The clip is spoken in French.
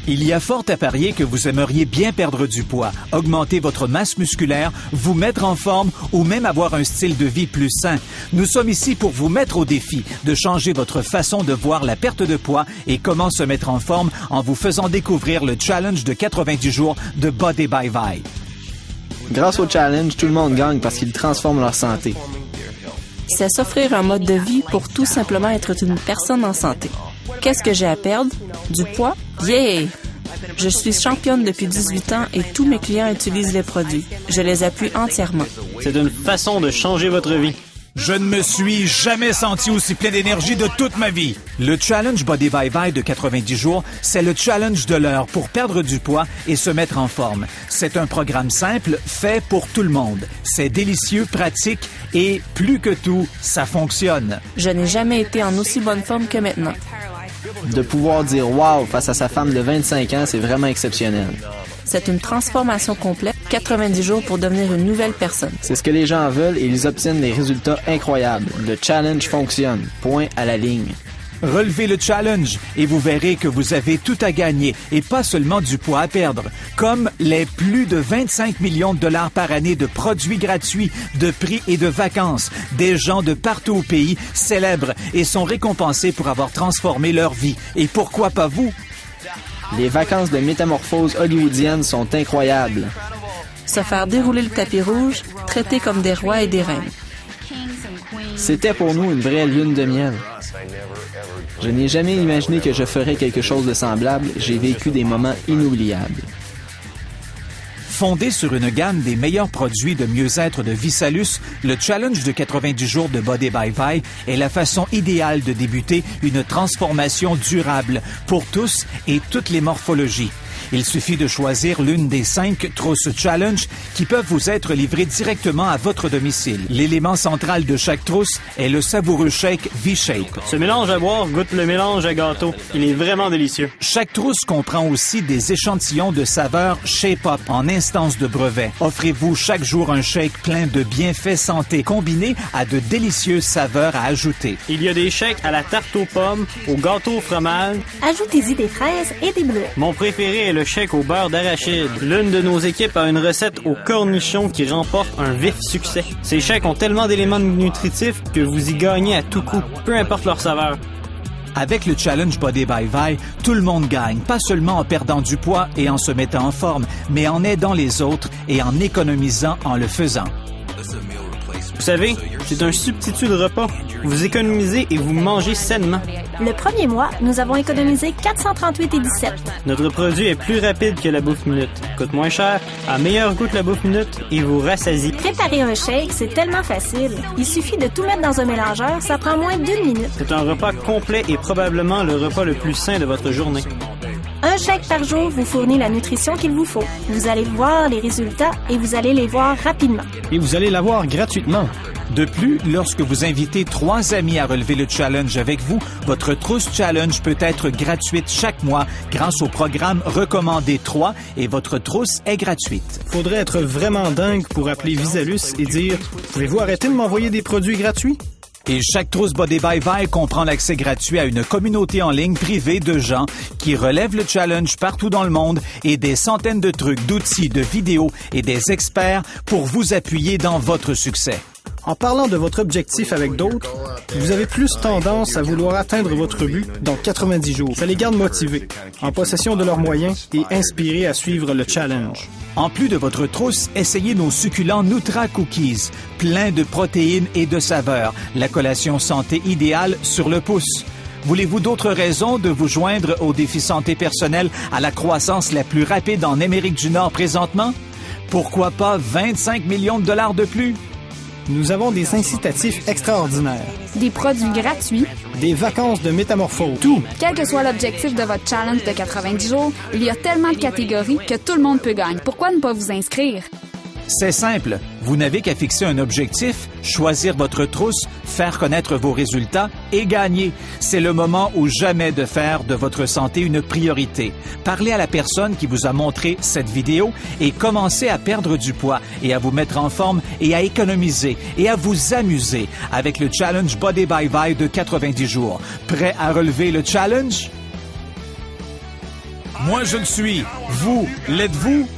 Il y a fort à parier que vous aimeriez bien perdre du poids, augmenter votre masse musculaire, vous mettre en forme ou même avoir un style de vie plus sain. Nous sommes ici pour vous mettre au défi de changer votre façon de voir la perte de poids et comment se mettre en forme en vous faisant découvrir le challenge de 90 jours de Body by Vi. Grâce au challenge, tout le monde gagne parce qu'ils transforment leur santé. C'est s'offrir un mode de vie pour tout simplement être une personne en santé. Qu'est-ce que j'ai à perdre? Du poids? Yeah! Je suis championne depuis 18 ans et tous mes clients utilisent les produits. Je les appuie entièrement. C'est une façon de changer votre vie. Je ne me suis jamais senti aussi plein d'énergie de toute ma vie. Le Challenge Body by Vi de 90 jours, c'est le challenge de l'heure pour perdre du poids et se mettre en forme. C'est un programme simple, fait pour tout le monde. C'est délicieux, pratique et, plus que tout, ça fonctionne. Je n'ai jamais été en aussi bonne forme que maintenant. De pouvoir dire « wow » face à sa femme de 25 ans, c'est vraiment exceptionnel. C'est une transformation complète, 90 jours pour devenir une nouvelle personne. C'est ce que les gens veulent et ils obtiennent des résultats incroyables. Le challenge fonctionne. Point à la ligne. Relevez le challenge et vous verrez que vous avez tout à gagner et pas seulement du poids à perdre, comme les plus de 25 millions de dollars par année de produits gratuits, de prix et de vacances. Des gens de partout au pays célèbrent et sont récompensés pour avoir transformé leur vie. Et pourquoi pas vous? Les vacances de métamorphose hollywoodienne sont incroyables. Se faire dérouler le tapis rouge, traiter comme des rois et des reines. C'était pour nous une vraie lune de miel. Je n'ai jamais imaginé que je ferais quelque chose de semblable. J'ai vécu des moments inoubliables. Fondé sur une gamme des meilleurs produits de mieux-être de Visalus, le challenge de 90 jours de Body by Vi est la façon idéale de débuter une transformation durable pour tous et toutes les morphologies. Il suffit de choisir l'une des 5 trousses challenge qui peuvent vous être livrées directement à votre domicile. L'élément central de chaque trousse est le savoureux shake V-Shape. Ce mélange à boire goûte le mélange à gâteau. Il est vraiment délicieux. Chaque trousse comprend aussi des échantillons de saveurs Shape Up en instance de brevet. Offrez-vous chaque jour un shake plein de bienfaits santé combiné à de délicieuses saveurs à ajouter. Il y a des shakes à la tarte aux pommes, au gâteau au fromage. Ajoutez-y des fraises et des bleuets. Mon préféré est le shake au beurre d'arachide. L'une de nos équipes a une recette au cornichon qui remporte un vif succès. Ces shakes ont tellement d'éléments nutritifs que vous y gagnez à tout coup, peu importe leur saveur. Avec le Challenge Body by Vi, tout le monde gagne, pas seulement en perdant du poids et en se mettant en forme, mais en aidant les autres et en économisant en le faisant. Vous savez, c'est un substitut de repas. Vous économisez et vous mangez sainement. Le premier mois, nous avons économisé 438,17. Notre produit est plus rapide que la bouffe minute, coûte moins cher, a meilleur goût que la bouffe minute et vous rassasie. Préparer un shake, c'est tellement facile. Il suffit de tout mettre dans un mélangeur, ça prend moins d'1 minute. C'est un repas complet et probablement le repas le plus sain de votre journée. Un shake par jour vous fournit la nutrition qu'il vous faut. Vous allez voir les résultats et vous allez les voir rapidement. Et vous allez l'avoir gratuitement. De plus, lorsque vous invitez 3 amis à relever le challenge avec vous, votre trousse challenge peut être gratuite chaque mois grâce au programme Recommandé 3 et votre trousse est gratuite. Faudrait être vraiment dingue pour appeler Visalus et dire « Pouvez-vous arrêter de m'envoyer des produits gratuits? » Et chaque trousse Body by Vi comprend l'accès gratuit à une communauté en ligne privée de gens qui relèvent le challenge partout dans le monde et des centaines de trucs, d'outils, de vidéos et des experts pour vous appuyer dans votre succès. En parlant de votre objectif avec d'autres, vous avez plus tendance à vouloir atteindre votre but dans 90 jours. Ça les garde motivés, en possession de leurs moyens et inspirés à suivre le challenge. En plus de votre trousse, essayez nos succulents Nutra Cookies, pleins de protéines et de saveurs. La collation santé idéale sur le pouce. Voulez-vous d'autres raisons de vous joindre au défi santé personnelle à la croissance la plus rapide en Amérique du Nord présentement? Pourquoi pas 25 millions de dollars de plus? Nous avons des incitatifs extraordinaires. Des produits gratuits. Des vacances de métamorphose. Tout. Quel que soit l'objectif de votre challenge de 90 jours, il y a tellement de catégories que tout le monde peut gagner. Pourquoi ne pas vous inscrire? C'est simple. Vous n'avez qu'à fixer un objectif, choisir votre trousse, faire connaître vos résultats et gagner. C'est le moment ou jamais de faire de votre santé une priorité. Parlez à la personne qui vous a montré cette vidéo et commencez à perdre du poids et à vous mettre en forme et à économiser et à vous amuser avec le Challenge Body by Vi de 90 jours. Prêt à relever le challenge? Moi, je le suis. Vous, l'êtes-vous?